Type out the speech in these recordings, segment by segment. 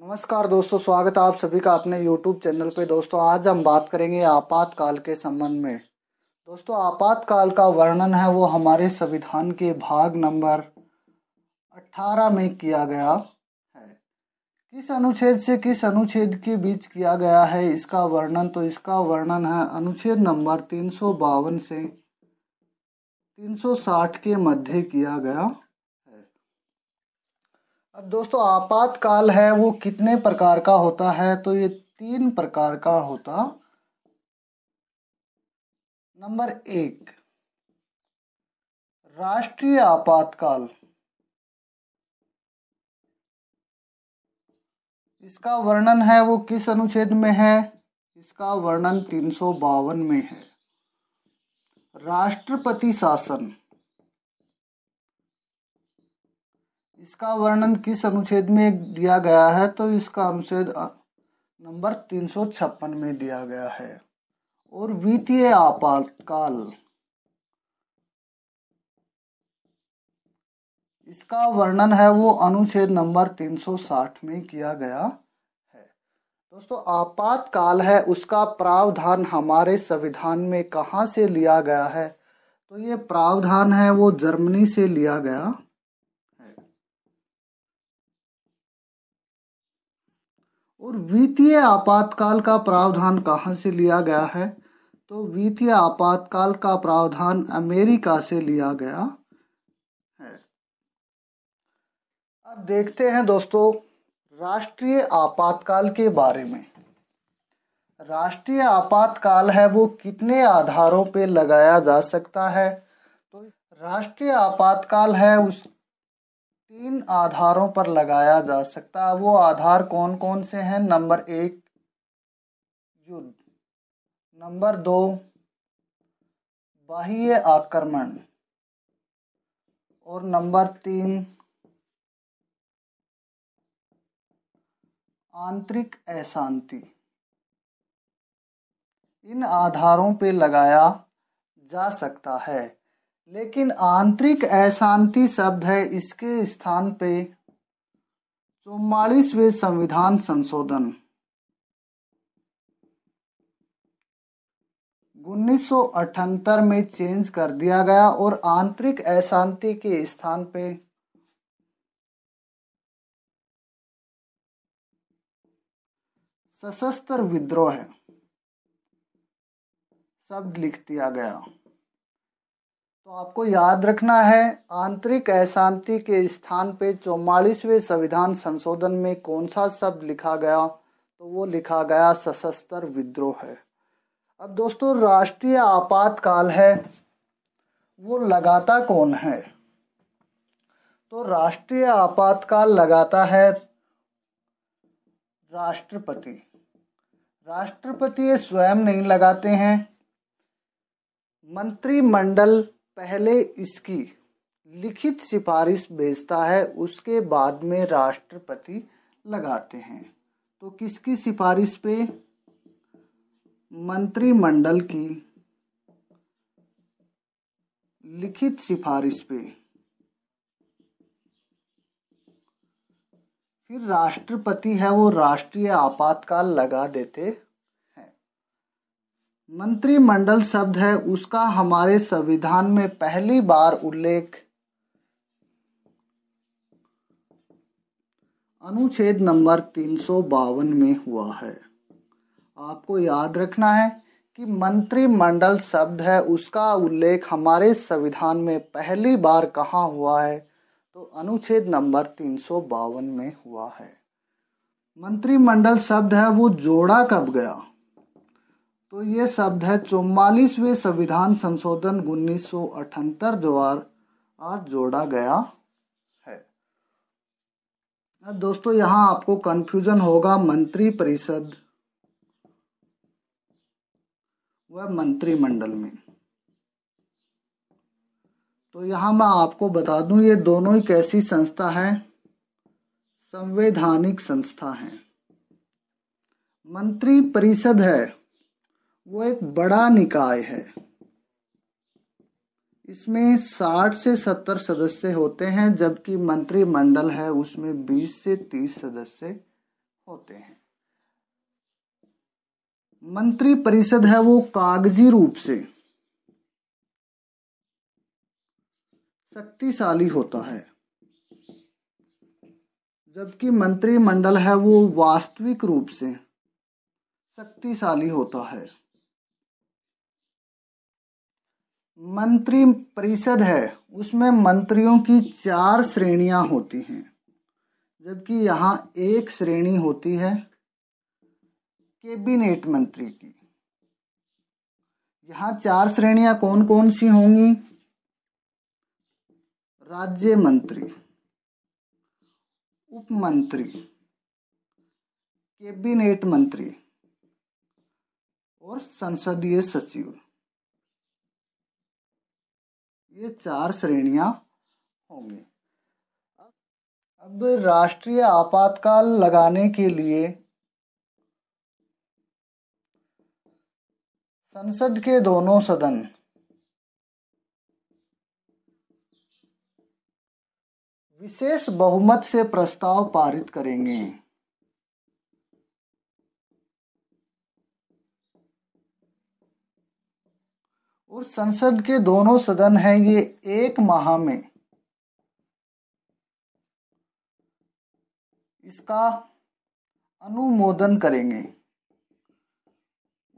नमस्कार दोस्तों, स्वागत है आप सभी का अपने YouTube चैनल पे। दोस्तों आज हम बात करेंगे आपातकाल के संबंध में। दोस्तों आपातकाल का वर्णन है वो हमारे संविधान के भाग नंबर 18 में किया गया है। किस अनुच्छेद से किस अनुच्छेद के बीच किया गया है इसका वर्णन, तो इसका वर्णन है अनुच्छेद नंबर 352 से 360 के मध्य किया गया। अब दोस्तों आपातकाल है वो कितने प्रकार का होता है, तो ये 3 प्रकार का होता। नंबर 1, राष्ट्रीय आपातकाल। इसका वर्णन है वो किस अनुच्छेद में है, इसका वर्णन 352 में है। राष्ट्रपति शासन, इसका वर्णन किस अनुच्छेद में दिया गया है, तो इसका अनुच्छेद नंबर 356 में दिया गया है। और वित्तीय आपातकाल, इसका वर्णन है वो अनुच्छेद नंबर 360 में किया गया है। दोस्तों आपातकाल है उसका प्रावधान हमारे संविधान में कहाँ से लिया गया है, तो ये प्रावधान है वो जर्मनी से लिया गया है। और वित्तीय आपातकाल का प्रावधान कहाँ से लिया गया है, तो वित्तीय आपातकाल का प्रावधान अमेरिका से लिया गया है। अब देखते हैं दोस्तों राष्ट्रीय आपातकाल के बारे में। राष्ट्रीय आपातकाल है वो कितने आधारों पे लगाया जा सकता है, तो राष्ट्रीय आपातकाल है उस 3 आधारों पर लगाया जा सकता है। वो आधार कौन कौन से हैं? नंबर 1 युद्ध, नंबर 2 बाह्य आक्रमण, और नंबर 3 आंतरिक अशांति। इन आधारों पे लगाया जा सकता है। लेकिन आंतरिक अशांति शब्द है इसके स्थान पे 44वें संविधान संशोधन 1978 में चेंज कर दिया गया, और आंतरिक अशांति के स्थान पे सशस्त्र विद्रोह शब्द लिख दिया गया। तो आपको याद रखना है आंतरिक अशांति के स्थान पे 44वें संविधान संशोधन में कौन सा शब्द लिखा गया, तो वो लिखा गया सशस्त्र विद्रोह है। अब दोस्तों राष्ट्रीय आपातकाल है वो लगाता कौन है, तो राष्ट्रीय आपातकाल लगाता है राष्ट्रपति। राष्ट्रपति ये स्वयं नहीं लगाते हैं, मंत्रिमंडल पहले इसकी लिखित सिफारिश भेजता है, उसके बाद में राष्ट्रपति लगाते हैं। तो किसकी सिफारिश पे? मंत्रिमंडल की लिखित सिफारिश पे फिर राष्ट्रपति है वो राष्ट्रीय आपातकाल लगा देते हैं। मंत्रिमंडल शब्द है उसका हमारे संविधान में पहली बार उल्लेख अनुच्छेद नंबर 352 में हुआ है। आपको याद रखना है कि मंत्रिमंडल शब्द है उसका उल्लेख हमारे संविधान में पहली बार कहाँ हुआ है, तो अनुच्छेद नंबर 352 में हुआ है। मंत्रिमंडल शब्द है वो जोड़ा कब गया, तो ये शब्द है 44वें संविधान संशोधन 1978 द्वारा जोड़ा गया है। अब दोस्तों यहाँ आपको कंफ्यूजन होगा मंत्री परिषद व मंत्रिमंडल में, तो यहाँ मैं आपको बता दूं ये दोनों ही कैसी संस्था है, संवैधानिक संस्था है। मंत्री परिषद है वो एक बड़ा निकाय है, इसमें 60 से 70 सदस्य होते हैं, जबकि मंत्रिमंडल है उसमें 20 से 30 सदस्य होते हैं। मंत्री परिषद है वो कागजी रूप से शक्तिशाली होता है, जबकि मंत्रिमंडल है वो वास्तविक रूप से शक्तिशाली होता है। मंत्री परिषद है उसमें मंत्रियों की 4 श्रेणियां होती हैं, जबकि यहाँ एक श्रेणी होती है कैबिनेट मंत्री की। यहाँ 4 श्रेणियां कौन कौन सी होंगी? राज्य मंत्री, उप मंत्री, कैबिनेट मंत्री और संसदीय सचिव। ये 4 श्रेणियां होंगी। अब राष्ट्रीय आपातकाल लगाने के लिए संसद के दोनों सदन विशेष बहुमत से प्रस्ताव पारित करेंगे। और संसद के दोनों सदन हैं ये 1 माह में इसका अनुमोदन करेंगे।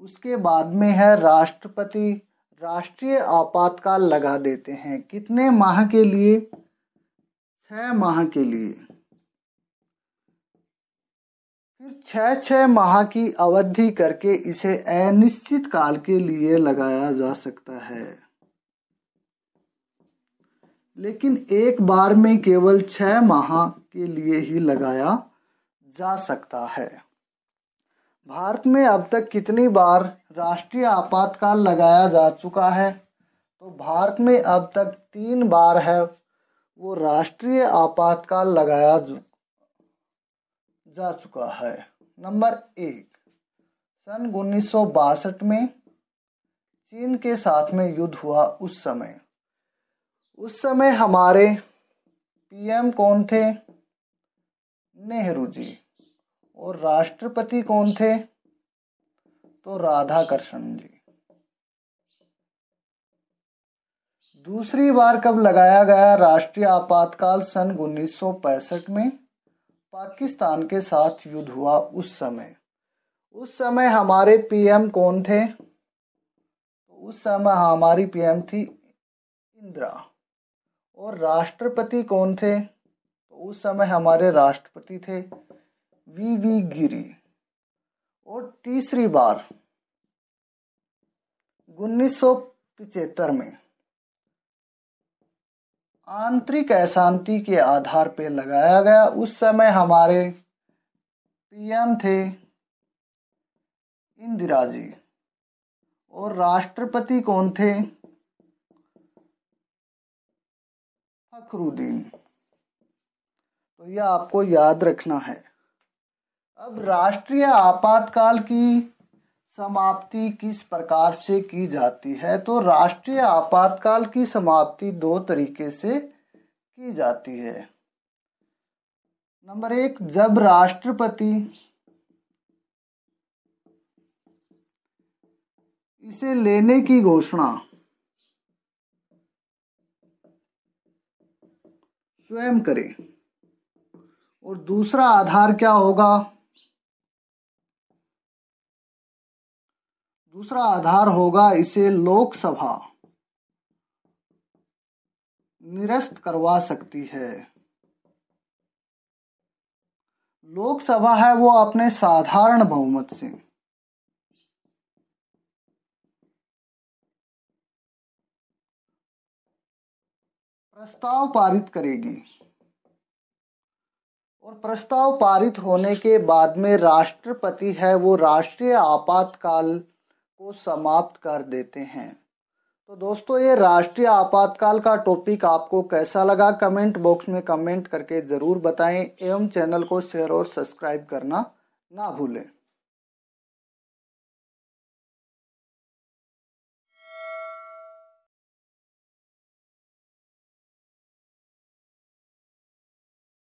उसके बाद में है राष्ट्रपति राष्ट्रीय आपातकाल लगा देते हैं। कितने माह के लिए? 6 माह के लिए। फिर 6 माह की अवधि करके इसे अनिश्चित काल के लिए लगाया जा सकता है, लेकिन एक बार में केवल 6 माह के लिए ही लगाया जा सकता है। भारत में अब तक कितनी बार राष्ट्रीय आपातकाल लगाया जा चुका है? तो भारत में अब तक 3 बार है वो राष्ट्रीय आपातकाल लगाया जा चुका है। नंबर 1, सन 1962 में चीन के साथ में युद्ध हुआ। उस समय हमारे पीएम कौन थे? नेहरू जी। और राष्ट्रपति कौन थे? तो राधाकृष्णन जी। दूसरी बार कब लगाया गया राष्ट्रीय आपातकाल? सन 1965 में पाकिस्तान के साथ युद्ध हुआ। उस समय हमारे पीएम कौन थे? उस समय हमारी पीएम थी इंदिरा। और राष्ट्रपति कौन थे? तो उस समय हमारे राष्ट्रपति थे वीवी गिरी। और तीसरी बार 1975 में आंतरिक अशांति के आधार पर लगाया गया। उस समय हमारे पीएम थे इंदिरा जी। और राष्ट्रपति कौन थे? फखरुद्दीन। तो यह आपको याद रखना है। अब राष्ट्रीय आपातकाल की समाप्ति किस प्रकार से की जाती है? तो राष्ट्रीय आपातकाल की समाप्ति 2 तरीके से की जाती है। नंबर 1, जब राष्ट्रपति इसे लेने की घोषणा स्वयं करे। और दूसरा आधार क्या होगा? दूसरा आधार होगा इसे लोकसभा निरस्त करवा सकती है। लोकसभा है वो अपने साधारण बहुमत से प्रस्ताव पारित करेगी। और प्रस्ताव पारित होने के बाद में राष्ट्रपति है वो राष्ट्रीय आपातकाल को समाप्त कर देते हैं। तो दोस्तों, ये राष्ट्रीय आपातकाल का टॉपिक आपको कैसा लगा कमेंट बॉक्स में कमेंट करके ज़रूर बताएं एवं चैनल को शेयर और सब्सक्राइब करना ना भूलें।